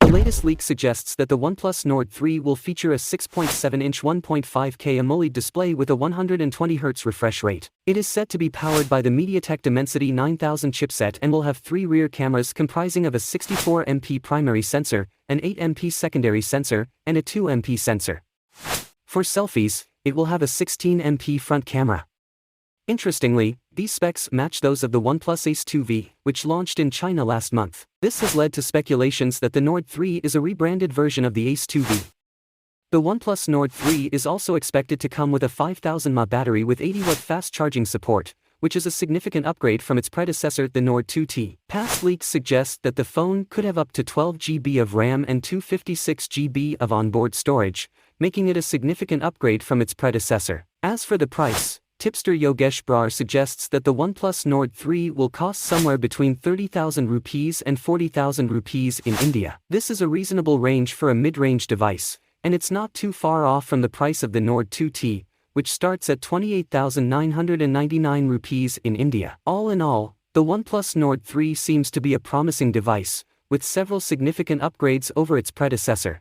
The latest leak suggests that the OnePlus Nord 3 will feature a 6.7-inch 1.5K AMOLED display with a 120Hz refresh rate. It is set to be powered by the MediaTek Dimensity 9000 chipset and will have 3 rear cameras comprising of a 64MP primary sensor, an 8MP secondary sensor, and a 2MP sensor. For selfies, it will have a 16MP front camera. Interestingly, these specs match those of the OnePlus Ace 2V, which launched in China last month. This has led to speculations that the Nord 3 is a rebranded version of the Ace 2V. The OnePlus Nord 3 is also expected to come with a 5000 mAh battery with 80-watt fast charging support, which is a significant upgrade from its predecessor, the Nord 2T. Past leaks suggest that the phone could have up to 12 GB of RAM and 256 GB of onboard storage, making it a significant upgrade from its predecessor. As for the price, tipster Yogesh Brar suggests that the OnePlus Nord 3 will cost somewhere between 30,000 rupees and 40,000 rupees in India. This is a reasonable range for a mid-range device, and it's not too far off from the price of the Nord 2T, which starts at 28,999 rupees in India. All in all, the OnePlus Nord 3 seems to be a promising device, with several significant upgrades over its predecessor.